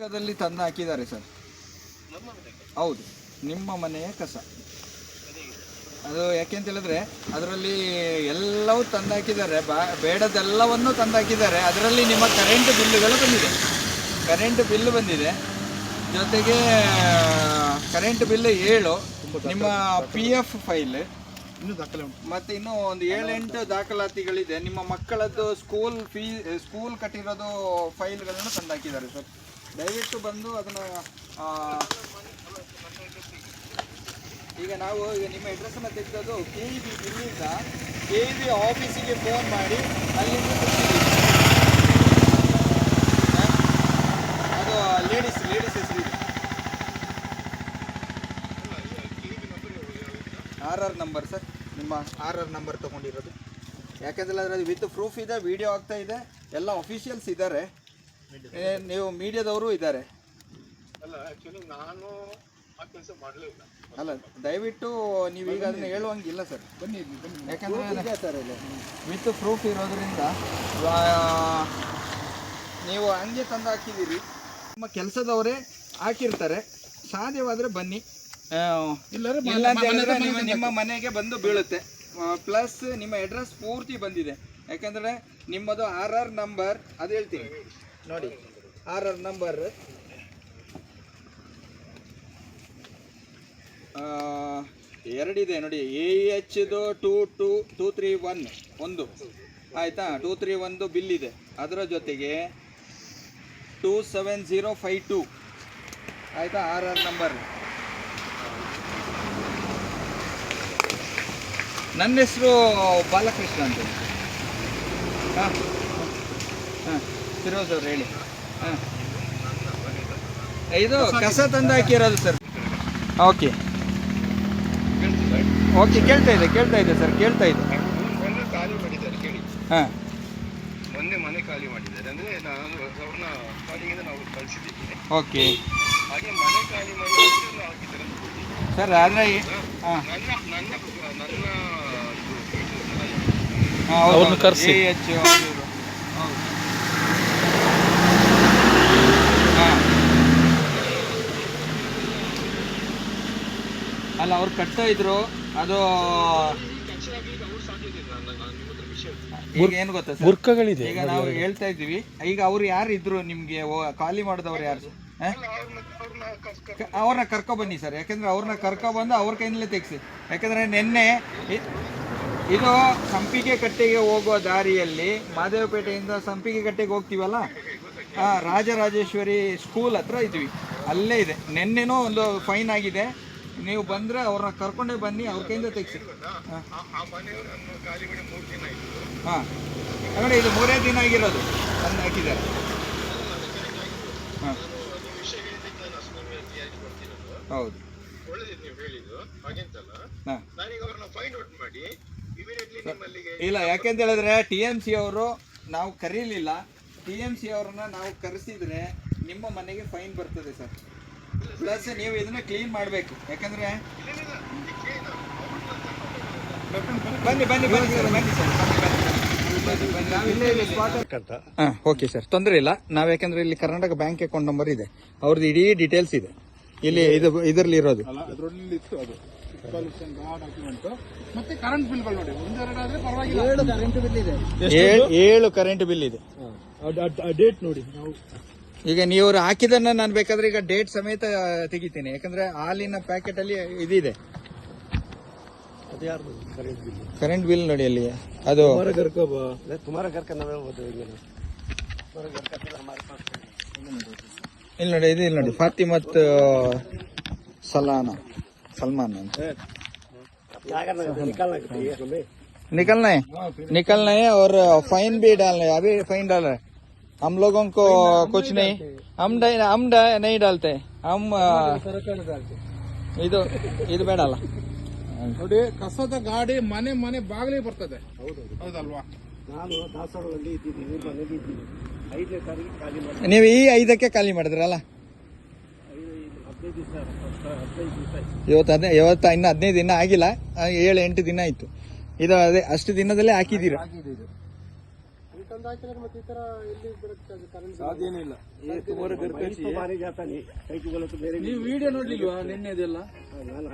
ಪಕ್ಕದಲ್ಲಿ ತಂದು ಹಾಕಿದ್ದಾರೆ ಸರ್. ಹೌದು, ನಿಮ್ಮ ಮನೆಯ ಕಸ ಅದು. ಯಾಕೆಂತ ಹೇಳಿದ್ರೆ ಅದರಲ್ಲಿ ಎಲ್ಲವೂ ತಂದು ಹಾಕಿದ್ದಾರೆ, ಬೇಡದೆಲ್ಲವನ್ನು ತಂದು ಹಾಕಿದ್ದಾರೆ. ಅದರಲ್ಲಿ ನಿಮ್ಮ ಕರೆಂಟ್ ಬಿಲ್ಲುಗಳು ಬಂದಿದೆ, ಕರೆಂಟ್ ಬಿಲ್ ಬಂದಿದೆ, ಜೊತೆಗೆ ಕರೆಂಟ್ ಬಿಲ್ 7, ನಿಮ್ಮ PF ಫೈಲ್ ಮತ್ತೆ ಇನ್ನೂ ಒಂದು 7-8 ದಾಖಲಾತಿಗಳಿದೆ. ನಿಮ್ಮ ಮಕ್ಕಳದ್ದು ಸ್ಕೂಲ್ ಕಟ್ಟಿರೋದು ಫೈಲ್ಗಳನ್ನು ತಂದು ಹಾಕಿದ್ದಾರೆ ಸರ್. ದಯವಿಟ್ಟು ಬಂದು ಅದನ್ನು ಈಗ ನಿಮ್ಮ ಅಡ್ರೆಸ್ಸನ್ನು ತೆಗೆದದು KEB ಬಿಲ್ಲಿಂದ KEB ಆಫೀಸಿಗೆ ಫೋನ್ ಮಾಡಿ ಅಲ್ಲಿಂದ ಅದು ಲೇಡೀಸ್ ಹೆಸರಿದೆ. RR ನಂಬರ್ ಸರ್, ನಿಮ್ಮ RR ನಂಬರ್ ತೊಗೊಂಡಿರೋದು. ಯಾಕೆಂದರೆ ಅದರಲ್ಲಿ ವಿತ್ ಪ್ರೂಫ್ ಇದೆ, ವಿಡಿಯೋ ಆಗ್ತಾ ಇದೆ, ಎಲ್ಲ ಅಫಿಷಿಯಲ್ಸ್ ಇದ್ದಾರೆ, ನೀವು ಮೀಡಿಯಾದವರು ಇದ್ದಾರೆ. ಅಲ್ಲ, ದಯವಿಟ್ಟು ನೀವೀಗ ಅದನ್ನು ಹೇಳುವಂಗಿಲ್ಲ ಸರ್. ಬನ್ನಿ, ಯಾಕಂದರೆ ಸರ್ ವಿತ್ ಪ್ರೂಫ್ ಇರೋದ್ರಿಂದ ನೀವು ಹಂಗೆ ತಂದು ಹಾಕಿದ್ದೀರಿ. ನಿಮ್ಮ ಕೆಲಸದವರೇ ಹಾಕಿರ್ತಾರೆ, ಸಾಧ್ಯವಾದರೆ ಬನ್ನಿ. ಇಲ್ಲ ಅಂತ ಹೇಳಿದ್ರೆ ನಿಮ್ಮ ಮನೆಗೆ ಬಂದು ಬೀಳುತ್ತೆ. ಪ್ಲಸ್ ನಿಮ್ಮ ಅಡ್ರೆಸ್ ಪೂರ್ತಿ ಬಂದಿದೆ. ಯಾಕಂದರೆ ನಿಮ್ಮದು RR ನಂಬರ್ ಅದು ಹೇಳ್ತೀನಿ ನೋಡಿ. RR ನಂಬರ್ 2 ಇದೆ ನೋಡಿ. AH-ದು 231 1 ಆಯಿತಾ, 231 ಬಿಲ್ ಇದೆ. ಅದರ ಜೊತೆಗೆ 27052 ಆಯಿತಾ RR ನಂಬರ್. ನನ್ನ ಹೆಸರು ಬಾಲಕೃಷ್ಣ ಅಂತ. ಹಾಂ ಹಾಂ, ಫಿರೋಜ್ ಅವ್ರು ಹೇಳಿ. ಹಾಂ, ಇದು ಕಸ ತಂದು ಹಾಕಿರೋದು ಸರ್. ಓಕೆ ಕೇಳ್ತಾ ಇದೆ ಸರ್, ಕೇಳ್ತಾ ಇದೆ. ಹಾಂ, ಮೊನ್ನೆ ಮನೆ ಖಾಲಿ ಮಾಡಿದ್ದಾರೆ, ಅಂದರೆ ನಾನು ಅವ್ರನ್ನ ಖಾಲಿಯಿಂದ ನಾವು ಕಳಿಸಿದ್ದೀವಿ. ಓಕೆ ಹಾಗೆ ಮನೆ ಖಾಲಿ ಮಾಡಿ ಹಾಕಿದ್ದಾರೆ ಸರ್. ಆದರೆ ಹಾಂ, ಅವ್ರನ್ನ ಕರೆಸಿ. ಅಲ್ಲ, ಅವ್ರು ಕಟ್ತಾ ಇದ್ರು. ಅದು ಈಗ ಏನು ಗೊತ್ತಾ ಸರ್, ಬುರ್ಕಗಳಿದೆ. ಈಗ ನಾವು ಹೇಳ್ತಾ ಇದ್ದೀವಿ, ಈಗ ಅವ್ರು ಯಾರು ಇದ್ರು ನಿಮಗೆ ಖಾಲಿ ಮಾಡಿದವ್ರು ಯಾರು? ಅವ್ರನ್ನ ಕರ್ಕೊಬನ್ನಿ ಸರ್. ಯಾಕೆಂದರೆ ಅವ್ರನ್ನ ಕರ್ಕೊಬಂದು ಅವ್ರ ಕೈಯಿಂದಲೇ ತೆಗೆಸಿ. ಯಾಕೆಂದರೆ ನಿನ್ನೆ ಇದು ಸಂಪಿಗೆ ಕಟ್ಟೆಗೆ ಹೋಗುವ ದಾರಿಯಲ್ಲಿ ಮಾದೇವಪೇಟೆಯಿಂದ ಸಂಪಿಗೆ ಕಟ್ಟೆಗೆ ಹೋಗ್ತೀವಲ್ಲ, ರಾಜರಾಜೇಶ್ವರಿ ಸ್ಕೂಲ್ ಹತ್ರ ಇದ್ವಿ, ಅಲ್ಲೇ ಇದೆ. ನಿನ್ನೆನೂ ಒಂದು ಫೈನ್ ಆಗಿದೆ. ನೀವು ಬಂದರೆ ಅವ್ರನ್ನ ಕರ್ಕೊಂಡೇ ಬನ್ನಿ, ಅವ್ರ ಕೈಯಿಂದ ತೆಗೆಸಿ. ಹಾಂ, ನೋಡಿ, ಇದು 3ನೇ ದಿನ ಆಗಿರೋದು ತಂದು ಹಾಕಿದ್ದಾರೆ. ಹಾಂ, ಹೌದು. ಇಲ್ಲ, ಯಾಕೆಂತ ಹೇಳಿದ್ರೆ TMC ಅವರು ನಾವು ಕರೀಲಿಲ್ಲ. TMC ಅವ್ರನ್ನ ನಾವು ಕರೆಸಿದ್ರೆ ನಿಮ್ಮ ಮನೆಗೆ ಫೈನ್ ಬರ್ತದೆ ಸರ್. ಪ್ಲಸ್ ನೀವು ಇದನ್ನ ಕ್ಲೀನ್ ಮಾಡಬೇಕು. ಯಾಕಂದ್ರೆ ಬನ್ನಿ ಸರ್, ಹಾಂ, ಓಕೆ ಸರ್, ತೊಂದರೆ ಇಲ್ಲ. ನಾವು ಯಾಕಂದ್ರೆ ಇಲ್ಲಿ ಕರ್ನಾಟಕ ಬ್ಯಾಂಕ್ ಅಕೌಂಟ್ ನಂಬರ್ ಇದೆ, ಅವ್ರದ್ದು ಇಡೀ ಡೀಟೇಲ್ಸ್ ಇದೆ ಇಲ್ಲಿ. ಇದರಲ್ಲಿ ಇರೋದು ಮತ್ತೆ ಕರೆಂಟ್ ಬಿಲ್ಗಳು ನೋಡಿ, 1-2 ಆದ್ರೆ ಪರವಾಗಿಲ್ಲ. 7 ಕರೆಂಟ್ ಬಿಲ್ ಇದೆ, 7 ಕರೆಂಟ್ ಬಿಲ್ ಇದೆ. ಡೇಟ್ ನೋಡಿ. ಈಗ ನೀವು ಹಾಕಿದನ್ನ ನಾನು ಬೇಕಾದ್ರೆ ಈಗ ಡೇಟ್ ಸಮೇತ ತೆಗಿತೀನಿ. ಯಾಕಂದ್ರೆ ಹಾಲಿನ ಪ್ಯಾಕೆಟ್ ಅಲ್ಲಿ ಇದಿದೆ ಕರೆಂಟ್ ಬಿಲ್ ನೋಡಿ. ಅಲ್ಲಿ ಅದು ಇಲ್ಲಿ ನೋಡಿ, ಇದು ಇಲ್ಲಿ ನೋಡಿ, ಫಾತಿಮತ್ सलमान निकलना है और फाइन भी डालना है. अभी फाइन डाल रहे हैं हम लोगों को. कुछ नहीं, हम नहीं डालते. हम ಇದು ಬೇಡ ಅಲ್ಲ ನೋಡಿ. ಕಸದ ಗಾಡಿ ಮನೆ ಮನೆ ಬಾಗಿಲಿಗೆ ಬರ್ತದೆ, ಹೌದಲ್ವಾ? ನಾನು ದಾಸವಾಳದಲ್ಲಿ ಇದ್ದೀನಿ, ಮನೆಗೆ ಇದ್ದೀನಿ. 5ನೇ ತಾರೀಕು ಖಾಲಿ ಮಾಡಿ. ನೀವು ಈ 5ಕ್ಕೆ ಖಾಲಿ ಮಾಡಿದ್ರಲ್ಲ? 15 ದಿವಸ ಇವತ್ತು ಇನ್ನು 15 ದಿನ ಆಗಿಲ್ಲ, 7-8 ದಿನ ಆಯ್ತು. ಇದು ಅದೇ ಅಷ್ಟು ದಿನದಲ್ಲೇ ಹಾಕಿದ್ದೀರಾ? ಸಾಧ್ಯನೇ ಇಲ್ಲ. ನೀವು ವಿಡಿಯೋ ನೋಡ್ಲಿಲ್ವಾ ನಿನ್ನೆದೆಲ್ಲ?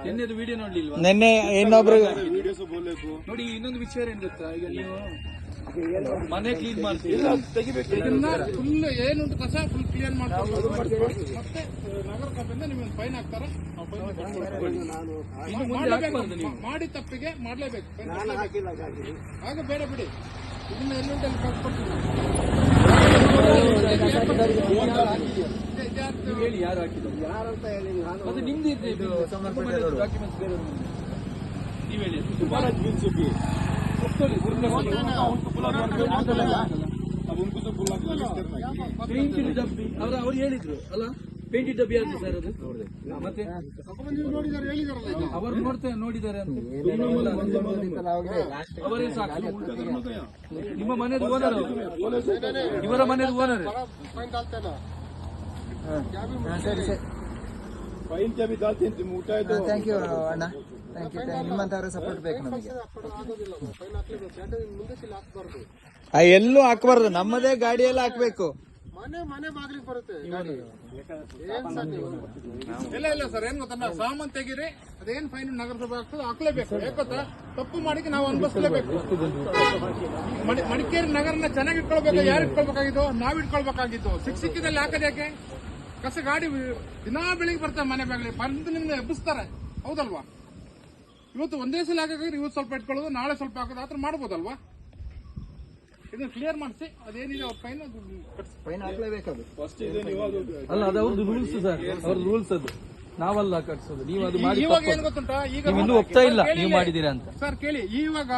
ನಿನ್ನೆದು ವಿಡಿಯೋ ನೋಡ್ಲಿಲ್ವಾ? ನಿನ್ನೆ ಇನ್ನೊಬ್ರು ನೋಡಿ, ಇನ್ನೊಂದು ವಿಚಾರ ಏನ್ ಗೊತ್ತಾ, ಈಗ ನೀವು ಮನೆ ಕ್ಲೀನ್ ಮಾಡ್ತೀವಿ, ಫುಲ್ ಏನುಂಟು ಕಸ ಫುಲ್ ಕ್ಲಿಯರ್ ಮಾಡ್ಕೊಂಡು ಮತ್ತೆ ನಗರ ಸಭೆಯಿಂದ ನಿಮಗೆ ಫೈನ್ ಹಾಕ್ತಾರ. ಇನ್ನು ಮುಂದೆ ಹಾಕ್ಬಾರ್ದು ನೀವು. ಮಾಡಿ ತಪ್ಪಿಗೆ ಮಾಡ್ಲೇಬೇಕು, ಆಗ ಬೇಡ ಬಿಡಿ. ಇದನ್ನ ಎಲ್ಲುಂಟು ಅಲ್ಲಿ ಕಳ್ಸ್ಕೊಡ್ತೀವಿ. ನೀವು ಹೇಳಿ ಯಾರು ಹಾಕಿದ್ರು ಮತ್ತೆ ನಿಮ್ದು ಇದು ಡಾಕ್ಯುಮೆಂಟ್ಸ್ ಬೇರೆ ನೀವು ಹೇಳಿ. ಪೇಂಟಿನ ಡಬ್ಬಿ ಅವ್ರು ಹೇಳಿದ್ರು ಅಲ್ಲ, ಪೇಂಟಿನ ಡಬ್ಬಿ ಯಾರು ಸರ್ ಅದು? ಮತ್ತೆ ಅವರು ನೋಡಿದ್ದಾರೆ ಅಂತ ಅವರೇ ಸಾಕು. ನಿಮ್ಮ ಮನೆದು ಓನರ್, ಇವರ ಮನೆದು ಓನರ್. ಥ್ಯಾಂಕ್ ಯು ಅಣ್ಣ, ಥ್ಯಾಂಕ್ ಯು. ನಿಮ್ಮಂತವ್ರ ಸಪೋರ್ಟ್ ಬೇಕು ನಮಗೆ. ಎಲ್ಲೂ ಹಾಕ್ಬಾರ್ದು, ನಮ್ಮದೇ ಗಾಡಿಯೆಲ್ಲ ಹಾಕ್ಬೇಕು. ಮನೆ ಬಾಗಿಲಿಗೆ ಬರುತ್ತೆ. ಇಲ್ಲ ಸರ್, ಏನ್ ಗೊತ್ತಾ, ಸಾಮಾನ್ ತೆಗೀರಿ, ಅದೇನ್ ಫೈನ್ ನಗರಸಭೆ ಆಗ್ತದೆ ಹಾಕ್ಲೇಬೇಕು. ಯಾಕೊತ್ತಾ, ತಪ್ಪು ಮಾಡಿಕ್ಕೆ ನಾವು ಅನುಭವಿಸ್ಲೇಬೇಕು. ಮಡಿಕೇರಿ ನಗರನ ಚೆನ್ನಾಗಿ ಇಟ್ಕೊಳ್ಬೇಕು. ಯಾರು ಇಟ್ಕೊಳ್ಬೇಕಾಗಿದ್ದು? ನಾವ್ ಇಟ್ಕೊಳ್ಬೇಕಾಗಿದ್ದು. ಸಿಕ್ಕಿದಲ್ಲಿ ಹಾಕದ ಯಾಕೆ? ಕಸ ಗಾಡಿ ದಿನಾ ಬೆಳಿಗ್ಗೆ ಬರ್ತಾರೆ ಮನೆ ಬಾಗಿಲಿಗೆ ಬಂದು ನಿಮ್ಗೆ ಎಬ್ಬಿಸ್ತಾರೆ, ಹೌದಲ್ವಾ? ಇವತ್ತು ಒಂದೇ ಸಲ ಹಾಕಿದ್ರೆ ಇವತ್ತು ಸ್ವಲ್ಪ ಇಟ್ಕೊಳ್ಳೋದು, ನಾಳೆ ಸ್ವಲ್ಪ ಹಾಕೋದು, ಆತರ ಮಾಡ್ಬೋದಲ್ವಾ? ಇದನ್ನ ಕ್ಲಿಯರ್ ಮಾಡಿಸಿ, ಅದೇನಿದೆ ಅವ್ರ ಫೈನ್ ಹಾಕ್ಲೇಬೇಕದು. ಅಲ್ಲ, ಅದು ಅವ್ರದ್ದು ರೂಲ್ಸ್ ಸರ್, ಅವ್ರದ್ದು ರೂಲ್ಸ್ ಅದು, ನಾವಲ್ಲ ಕಟ್ಸೋದು. ನೀವು ಅದು ಮಾಡಿ ಇವಾಗ ಏನ್ ಗೊತ್ತುಂಟಾ, ಈಗ ಇನ್ನೂ ಒಪ್ತಾ ಇಲ್ಲ ನೀವು ಮಾಡಿದ್ದೀರಾ ಅಂತ. ಸರ್ ಕೇಳಿ, ಇವಾಗ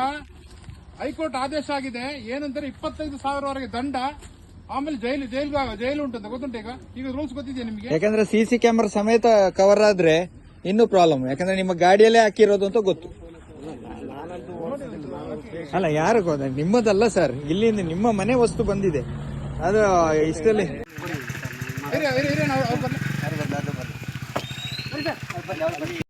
ಹೈಕೋರ್ಟ್ ಆದೇಶ ಆಗಿದೆ ಏನಂದ್ರೆ 25,000 ದಂಡ, ಆಮೇಲೆ ಜೈಲು ಉಂಟಂತ ಗೊತ್ತುಂಟ. ಈಗ ರೂಲ್ಸ್ ಗೊತ್ತಿದೆಯಾ ನಿಮಗೆ? ಯಾಕಂದ್ರೆ CC ಕ್ಯಾಮೆರಾ ಸಮೇತ ಕವರ್ ಆದ್ರೆ ಇನ್ನೂ ಪ್ರಾಬ್ಲಮ್. ಯಾಕಂದ್ರೆ ನಿಮ್ಮ ಗಾಡಿಯಲ್ಲೇ ಹಾಕಿರೋದು ಅಂತ ಗೊತ್ತು. ಅಲ್ಲ, ಯಾರು ಗೊತ್ತ, ನಿಮ್ಮದಲ್ಲ ಸರ್, ಇಲ್ಲಿಂದ ನಿಮ್ಮ ಮನೆ ವಸ್ತು ಬಂದಿದೆ, ಅದು ಇಷ್ಟಲ್ಲಿ.